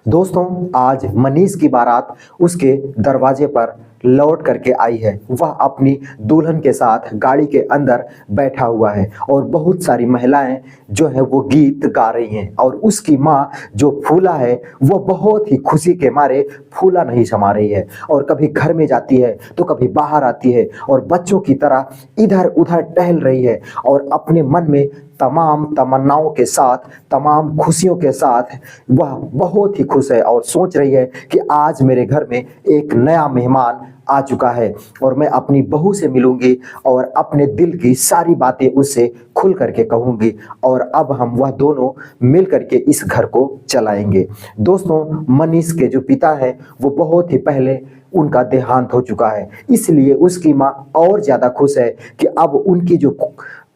दोस्तों, आज मनीष की बारात उसके दरवाजे पर लौट करके आई है। वह अपनी दुल्हन के साथ गाड़ी के अंदर बैठा हुआ है और बहुत सारी महिलाएं जो है वो गीत गा रही हैं और उसकी माँ जो फूला है वो बहुत ही खुशी के मारे फूला नहीं समा रही है और कभी घर में जाती है तो कभी बाहर आती है और बच्चों की तरह इधर उधर टहल रही है और अपने मन में तमाम तमन्नाओं के साथ, तमाम खुशियों के साथ वह बहुत ही खुश है और सोच रही है कि आज मेरे घर में एक नया मेहमान आ चुका है और मैं अपनी बहू से मिलूंगी और अपने दिल की सारी बातें उससे खुल करके कहूंगी और अब हम वह दोनों मिल करके इस घर को चलाएंगे। दोस्तों, मनीष के जो पिता है वो बहुत ही पहले उनका देहांत हो चुका है, इसलिए उसकी माँ और ज़्यादा खुश है कि अब उनकी जो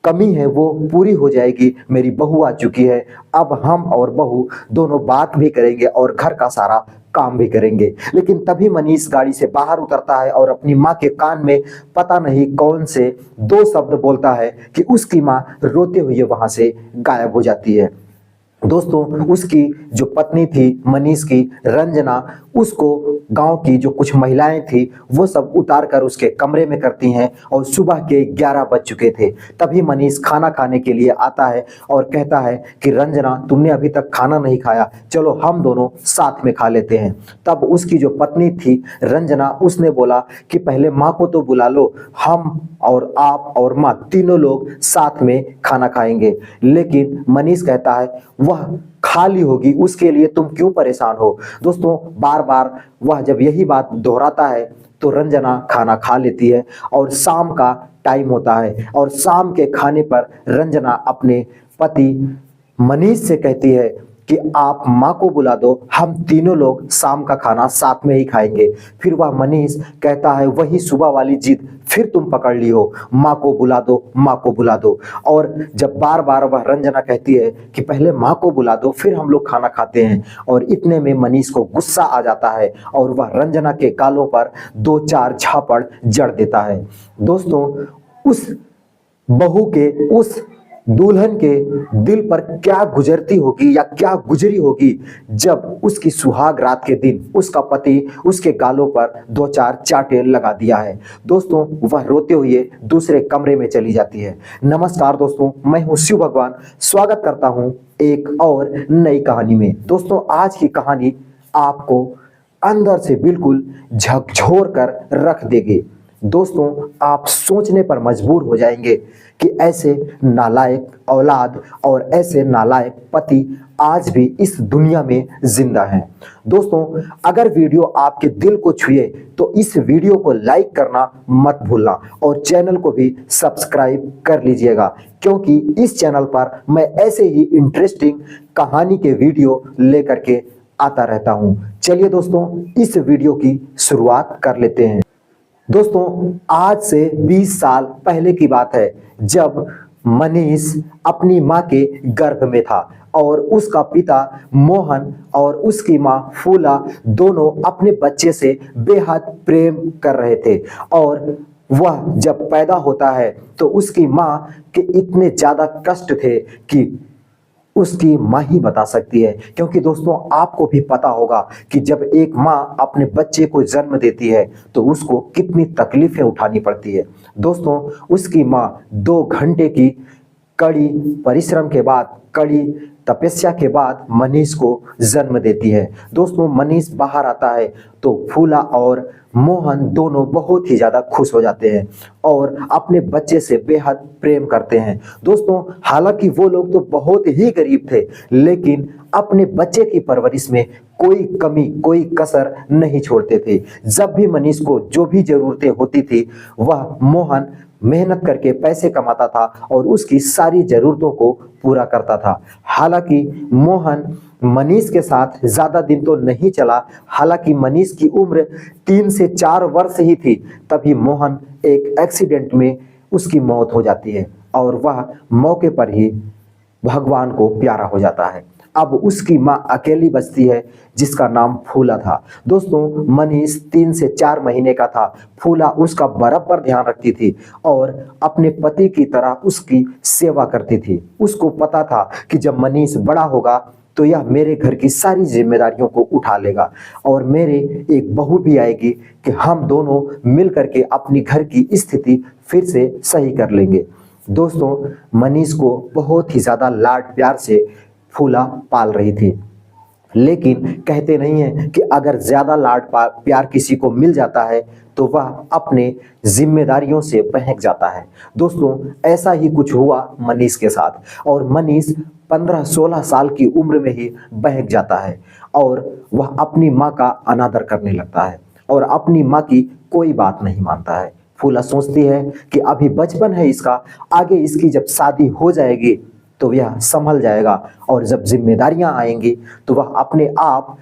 कमी है वो पूरी हो जाएगी। मेरी बहू आ चुकी है, अब हम और बहू दोनों बात भी करेंगे और घर का सारा काम भी करेंगे। लेकिन तभी मनीष गाड़ी से बाहर उतरता है और अपनी माँ के कान में पता नहीं कौन से दो शब्द बोलता है कि उसकी माँ रोते हुए वहां से गायब हो जाती है। दोस्तों, उसकी जो पत्नी थी मनीष की, रंजना, उसको गांव की जो कुछ महिलाएं थी वो सब उतार कर उसके कमरे में करती हैं और सुबह के 11 बज चुके थे। तभी मनीष खाना खाने के लिए आता है और कहता है कि रंजना, तुमने अभी तक खाना नहीं खाया, चलो हम दोनों साथ में खा लेते हैं। तब उसकी जो पत्नी थी रंजना, उसने बोला कि पहले माँ को तो बुला लो, हम और आप और माँ तीनों लोग साथ में खाना खाएंगे। लेकिन मनीष कहता है वह खाली होगी, उसके लिए तुम क्यों परेशान हो। दोस्तों, बार बार वह जब यही बात दोहराता है तो रंजना खाना खा लेती है और शाम का टाइम होता है और शाम के खाने पर रंजना अपने पति मनीष से कहती है कि आप माँ को बुला दो, हम तीनों लोग शाम का खाना साथ में ही खाएंगे। फिर वह मनीष कहता है वही सुबह वाली जिद फिर तुम पकड़ ली हो, माँ को बुला दो, माँ को बुला दो। और जब बार बार वह रंजना कहती है कि पहले माँ को बुला दो फिर हम लोग खाना खाते हैं, और इतने में मनीष को गुस्सा आ जाता है और वह रंजना के गालों पर 2-4 झापड़ जड़ देता है। दोस्तों, उस बहू के, उस दुल्हन के दिल पर क्या गुजरती होगी या क्या गुजरी होगी जब उसकी सुहाग रात के दिन उसका पति उसके गालों पर 2-4 चांटे लगा दिया है। दोस्तों, वह रोते हुए दूसरे कमरे में चली जाती है। नमस्कार दोस्तों, मैं हूं शिव भगवान, स्वागत करता हूं एक और नई कहानी में। दोस्तों, आज की कहानी आपको अंदर से बिल्कुल झकझोर कर रख देगी। दोस्तों, आप सोचने पर मजबूर हो जाएंगे कि ऐसे नालायक औलाद और ऐसे नालायक पति आज भी इस दुनिया में जिंदा हैं। दोस्तों, अगर वीडियो आपके दिल को छुए तो इस वीडियो को लाइक करना मत भूलना और चैनल को भी सब्सक्राइब कर लीजिएगा, क्योंकि इस चैनल पर मैं ऐसे ही इंटरेस्टिंग कहानी के वीडियो लेकर के आता रहता हूं। चलिए दोस्तों, इस वीडियो की शुरुआत कर लेते हैं। दोस्तों, आज से 20 साल पहले की बात है जब मनीष अपनी माँ के गर्भ में था और उसका पिता मोहन और उसकी माँ फूला दोनों अपने बच्चे से बेहद प्रेम कर रहे थे। और वह जब पैदा होता है तो उसकी माँ के इतने ज़्यादा कष्ट थे कि उसकी माँ ही बता सकती है, क्योंकि दोस्तों आपको भी पता होगा कि जब एक माँ अपने बच्चे को जन्म देती है तो उसको कितनी तकलीफें उठानी पड़ती है। दोस्तों, उसकी माँ 2 घंटे की कड़ी परिश्रम के बाद, कड़ी तपस्या के बाद मनीष को जन्म देती है। दोस्तों, मनीष बाहर आता है तो फूला और मोहन दोनों बहुत ही ज़्यादा खुश हो जाते हैं और अपने बच्चे से बेहद प्रेम करते हैं। दोस्तों, हालांकि वो लोग तो बहुत ही गरीब थे, लेकिन अपने बच्चे की परवरिश में कोई कमी, कोई कसर नहीं छोड़ते थे। जब भी मनीष को जो भी ज़रूरतें होती थी वह मोहन मेहनत करके पैसे कमाता था और उसकी सारी ज़रूरतों को पूरा करता था। हालांकि मोहन मनीष के साथ ज़्यादा दिन तो नहीं चला। हालांकि मनीष की उम्र 3 से 4 वर्ष ही थी, तभी मोहन एक एक्सीडेंट में उसकी मौत हो जाती है और वह मौके पर ही भगवान को प्यारा हो जाता है। अब उसकी माँ अकेली बचती है जिसका नाम फूला था। दोस्तों, मनीष 3 से 4 महीने का था। फूला उसका बराबर ध्यान रखती थी और अपने पति की तरह उसकी सेवा करती थी। उसको पता था कि जब मनीष बड़ा होगा तो यह मेरे घर की सारी जिम्मेदारियों को उठा लेगा और मेरे एक बहू भी आएगी कि हम दोनों मिल करके अपनी घर की स्थिति फिर से सही कर लेंगे। दोस्तों, मनीष को बहुत ही ज़्यादा लाड प्यार से फूला पाल रही थी, लेकिन कहते नहीं है कि अगर ज़्यादा लाड प्यार किसी को मिल जाता है तो वह अपने जिम्मेदारियों से बहक जाता है। दोस्तों, ऐसा ही कुछ हुआ मनीष के साथ और मनीष 15-16 साल की उम्र में ही बहक जाता है और वह अपनी माँ का अनादर करने लगता है और अपनी माँ की कोई बात नहीं मानता है। फूला सोचती है कि अभी बचपन है इसका, आगे इसकी जब शादी हो जाएगी तो यह संभल जाएगा और जब जिम्मेदारियां आएंगी तो वह अपने आप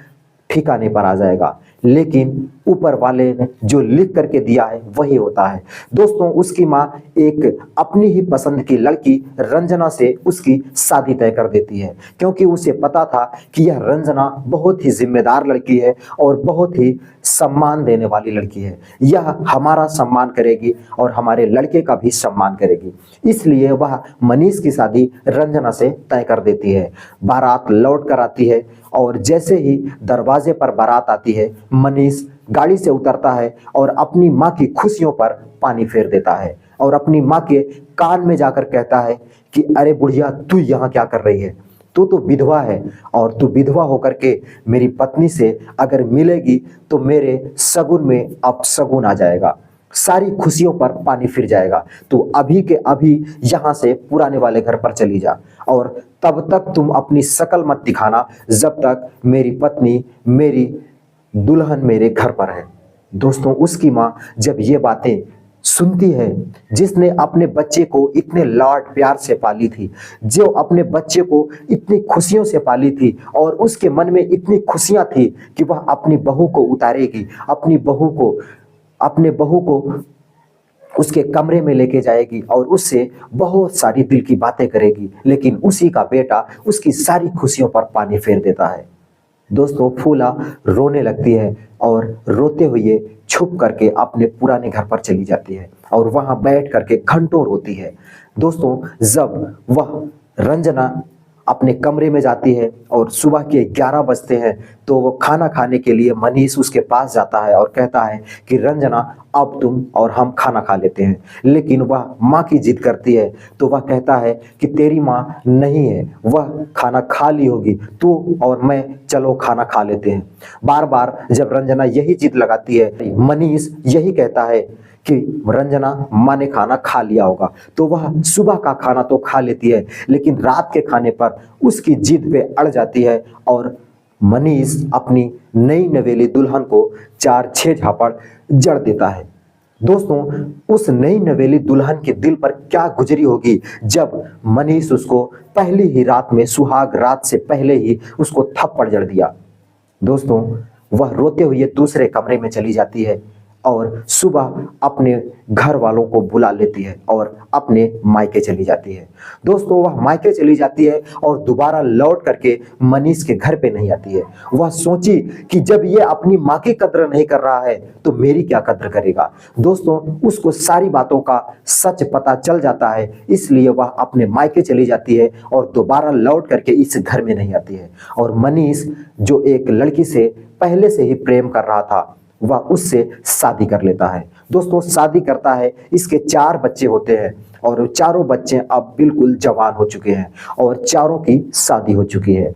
ठिकाने पर आ जाएगा। लेकिन ऊपर वाले ने जो लिख करके दिया है वही होता है। दोस्तों, उसकी माँ एक अपनी ही पसंद की लड़की रंजना से उसकी शादी तय कर देती है, क्योंकि उसे पता था कि यह रंजना बहुत ही जिम्मेदार लड़की है और बहुत ही सम्मान देने वाली लड़की है। यह हमारा सम्मान करेगी और हमारे लड़के का भी सम्मान करेगी, इसलिए वह मनीष की शादी रंजना से तय कर देती है। बारात लौट कर आती है और जैसे ही दरवाजे पर बारात आती है, मनीष गाड़ी से उतरता है और अपनी माँ की खुशियों पर पानी फेर देता है और अपनी माँ के कान में जाकर कहता है कि अरे बुढ़िया, तू यहाँ क्या कर रही है? तू तो विधवा है और तू विधवा होकर के मेरी पत्नी से अगर मिलेगी तो मेरे शगुन में अपशगुन आ जाएगा, सारी खुशियों पर पानी फिर जाएगा। तो अभी के अभी यहाँ से पुराने वाले घर पर चली जा और तब तक तुम अपनी शकल मत दिखाना जब तक मेरी पत्नी, मेरी दुल्हन मेरे घर पर है। दोस्तों, उसकी माँ जब ये बातें सुनती है, जिसने अपने बच्चे को इतने लाड प्यार से पाली थी, जो अपने बच्चे को इतनी खुशियों से पाली थी और उसके मन में इतनी खुशियां थी कि वह अपनी बहू को उतारेगी, अपने बहू को उसके कमरे में लेके जाएगी और उससे बहुत सारी दिल की बातें करेगी, लेकिन उसी का बेटा उसकी सारी खुशियों पर पानी फेर देता है। दोस्तों, फूला रोने लगती है और रोते हुए छुप करके अपने पुराने घर पर चली जाती है और वहां बैठ करके घंटों रोती है। दोस्तों, जब वह रंजना अपने कमरे में जाती है और सुबह के 11 बजते हैं तो वो खाना खाने के लिए मनीष उसके पास जाता है और कहता है कि रंजना, अब तुम और हम खाना खा लेते हैं। लेकिन वह माँ की जिद करती है तो वह कहता है कि तेरी माँ नहीं है, वह खाना खा ली होगी, तू और मैं चलो खाना खा लेते हैं। बार बार जब रंजना यही जिद लगाती है, मनीष यही कहता है कि रंजना, माँ ने खाना खा लिया होगा, तो वह सुबह का खाना तो खा लेती है, लेकिन रात के खाने पर उसकी जिद पे अड़ जाती है और मनीष अपनी नई नवेली दुल्हन को 4-6 झापड़ जड़ देता है। दोस्तों, उस नई नवेली दुल्हन के दिल पर क्या गुजरी होगी जब मनीष उसको पहली ही रात में, सुहाग रात से पहले ही उसको थप्पड़ जड़ दिया। दोस्तों, वह रोते हुए दूसरे कमरे में चली जाती है और सुबह अपने घर वालों को बुला लेती है और अपने मायके चली जाती है। दोस्तों, वह मायके चली जाती है और दोबारा लौट करके मनीष के घर पे नहीं आती है। वह सोची कि जब ये अपनी माँ की कद्र नहीं कर रहा है तो मेरी क्या कद्र करेगा। दोस्तों, उसको सारी बातों का सच पता चल जाता है, इसलिए वह अपने मायके चली जाती है और दोबारा लौट करके इस घर में नहीं आती है। और मनीष, जो एक लड़की से पहले से ही प्रेम कर रहा था, वह उससे शादी कर लेता है। दोस्तों, शादी करता है, इसके 4 बच्चे होते हैं और चारों बच्चे अब बिल्कुल जवान हो चुके हैं और चारों की शादी हो चुकी है।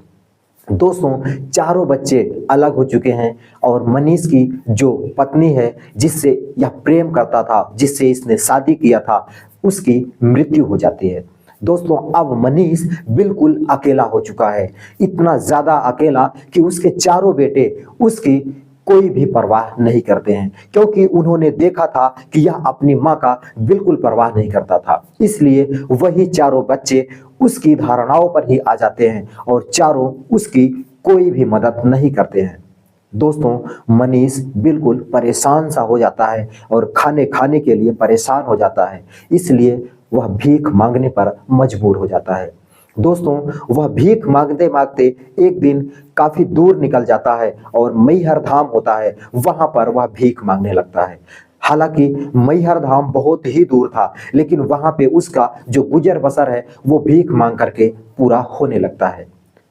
दोस्तों, चारों बच्चे अलग हो चुके हैं और मनीष की जो पत्नी है, जिससे यह प्रेम करता था, जिससे इसने शादी किया था, उसकी मृत्यु हो जाती है। दोस्तों, अब मनीष बिल्कुल अकेला हो चुका है, इतना ज्यादा अकेला कि उसके चारों बेटे उसकी कोई भी परवाह नहीं करते हैं, क्योंकि उन्होंने देखा था कि यह अपनी माँ का बिल्कुल परवाह नहीं करता था। इसलिए वही चारों बच्चे उसकी धारणाओं पर ही आ जाते हैं और चारों उसकी कोई भी मदद नहीं करते हैं। दोस्तों, मनीष बिल्कुल परेशान सा हो जाता है और खाने के लिए परेशान हो जाता है, इसलिए वह भीख मांगने पर मजबूर हो जाता है। दोस्तों, वह भीख मांगते मांगते एक दिन काफी दूर निकल जाता है और मैहर धाम होता है, वहां पर वह भीख मांगने लगता है। हालांकि मैहर धाम बहुत ही दूर था, लेकिन वहां पे उसका जो गुजर बसर है वो भीख मांग करके पूरा होने लगता है।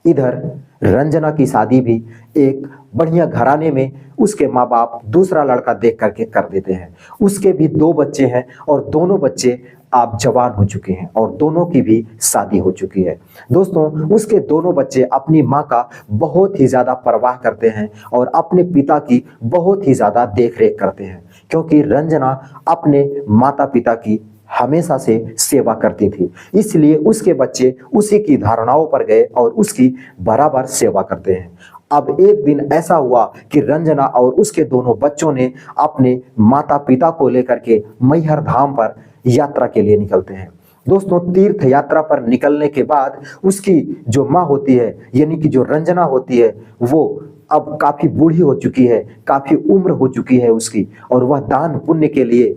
इधर रंजना की शादी भी एक बढ़िया घराने में उसके माँ बाप दूसरा लड़का देख करके कर देते हैं। उसके भी 2 बच्चे हैं और दोनों बच्चे आप जवान हो चुके हैं और दोनों की भी शादी हो चुकी है। दोस्तों, उसके दोनों बच्चे अपनी माँ का बहुत ही ज़्यादा परवाह करते हैं और अपने पिता की बहुत ही ज़्यादा देखरेख करते हैं, क्योंकि रंजना अपने माता पिता की हमेशा से सेवा करती थी, इसलिए उसके बच्चे उसी की धारणाओं पर गए और उसकी बराबर सेवा करते हैं। अब एक दिन ऐसा हुआ कि रंजना और उसके दोनों बच्चों ने अपने माता पिता को लेकर के मैहर धाम पर यात्रा के लिए निकलते हैं। दोस्तों, तीर्थ यात्रा पर निकलने के बाद उसकी जो माँ होती है, यानी कि जो रंजना होती है, वो अब काफी बूढ़ी हो चुकी है, काफी उम्र हो चुकी है उसकी, और वह दान पुण्य के लिए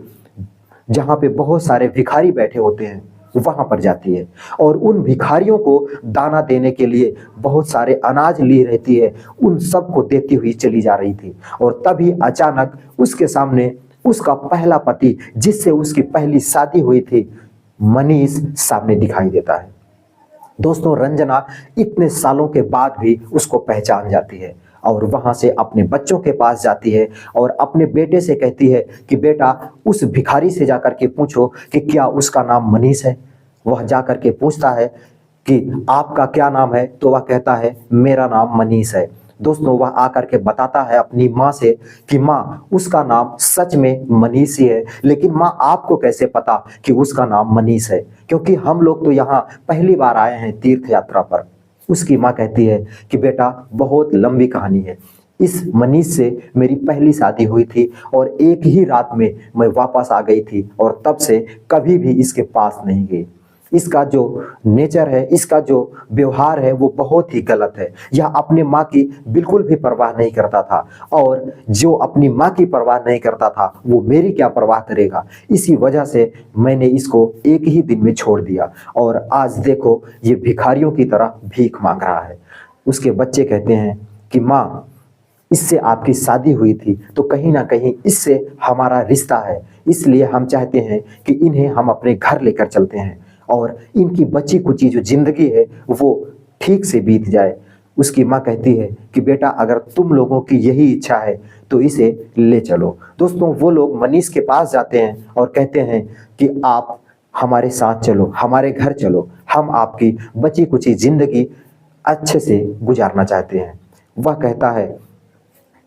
जहाँ पे बहुत सारे भिखारी बैठे होते हैं वहां पर जाती है और उन भिखारियों को दाना देने के लिए बहुत सारे अनाज ली रहती है, उन सबको देती हुई चली जा रही थी। और तभी अचानक उसके सामने उसका पहला पति, जिससे उसकी पहली शादी हुई थी, मनीष, सामने दिखाई देता है। दोस्तों, रंजना इतने सालों के बाद भी उसको पहचान जाती है और वहां से अपने बच्चों के पास जाती है और अपने बेटे से कहती है कि बेटा, उस भिखारी से जाकर के पूछो कि क्या उसका नाम मनीष है। वह जाकर के पूछता है कि आपका क्या नाम है, तो वह कहता है मेरा नाम मनीष है। दोस्तों, वह आकर के बताता है अपनी माँ से कि माँ, उसका नाम सच में मनीष ही है, लेकिन माँ आपको कैसे पता कि उसका नाम मनीष है, क्योंकि हम लोग तो यहाँ पहली बार आए हैं तीर्थ यात्रा पर। उसकी माँ कहती है कि बेटा, बहुत लंबी कहानी है। इस मनीष से मेरी पहली शादी हुई थी और एक ही रात में मैं वापस आ गई थी और तब से कभी भी इसके पास नहीं गई। इसका जो नेचर है, इसका जो व्यवहार है, वो बहुत ही गलत है। यह अपने माँ की बिल्कुल भी परवाह नहीं करता था और जो अपनी माँ की परवाह नहीं करता था वो मेरी क्या परवाह करेगा। इसी वजह से मैंने इसको एक ही दिन में छोड़ दिया और आज देखो ये भिखारियों की तरह भीख मांग रहा है। उसके बच्चे कहते हैं कि माँ, इससे आपकी शादी हुई थी तो कहीं ना कहीं इससे हमारा रिश्ता है, इसलिए हम चाहते हैं कि इन्हें हम अपने घर लेकर चलते हैं और इनकी बची कुची जो जिंदगी है वो ठीक से बीत जाए। उसकी माँ कहती है कि बेटा, अगर तुम लोगों की यही इच्छा है तो इसे ले चलो। दोस्तों, वो लोग मनीष के पास जाते हैं और कहते हैं कि आप हमारे साथ चलो, हमारे घर चलो, हम आपकी बची कुची जिंदगी अच्छे से गुजारना चाहते हैं। वह कहता है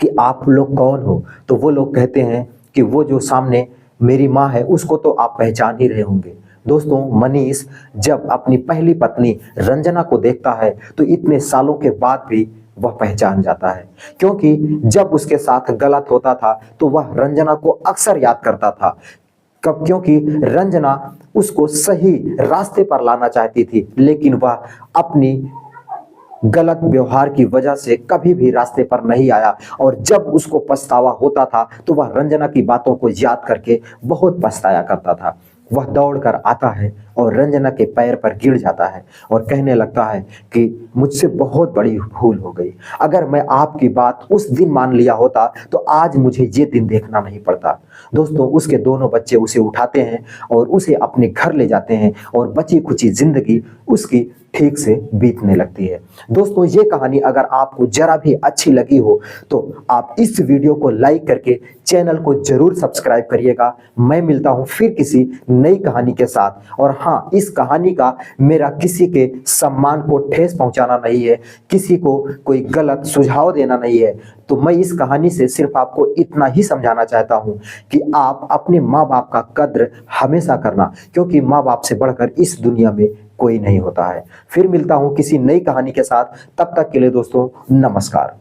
कि आप लोग कौन हो, तो वो लोग कहते हैं कि वो जो सामने मेरी माँ है उसको तो आप पहचान ही रहे होंगे। दोस्तों, मनीष जब अपनी पहली पत्नी रंजना को देखता है तो इतने सालों के बाद भी वह पहचान जाता है, क्योंकि जब उसके साथ गलत होता था तो वह रंजना को अक्सर याद करता था। कब? क्योंकि रंजना उसको सही रास्ते पर लाना चाहती थी, लेकिन वह अपनी गलत व्यवहार की वजह से कभी भी रास्ते पर नहीं आया और जब उसको पछतावा होता था तो वह रंजना की बातों को याद करके बहुत पछताया करता था। वह दौड़कर आता है और रंजना के पैर पर गिर जाता है और कहने लगता है कि मुझसे बहुत बड़ी भूल हो गई। अगर मैं आपकी बात उस दिन मान लिया होता तो आज मुझे ये दिन देखना नहीं पड़ता। दोस्तों, उसके दोनों बच्चे उसे उठाते हैं और उसे अपने घर ले जाते हैं और बची खुची जिंदगी उसकी ठीक से बीतने लगती है। दोस्तों, ये कहानी अगर आपको जरा भी अच्छी लगी हो तो आप इस वीडियो को लाइक करके चैनल को जरूर सब्सक्राइब करिएगा। मैं मिलता हूं फिर किसी नई कहानी के साथ। और हाँ, इस कहानी का मेरा किसी के सम्मान को ठेस पहुंचाना नहीं है, किसी को कोई गलत सुझाव देना नहीं है। तो मैं इस कहानी से सिर्फ आपको इतना ही समझाना चाहता हूं कि आप अपने माँ बाप का कद्र हमेशा करना, क्योंकि माँ बाप से बढ़कर इस दुनिया में कोई नहीं होता है। फिर मिलता हूं किसी नई कहानी के साथ, तब तक के लिए दोस्तों नमस्कार।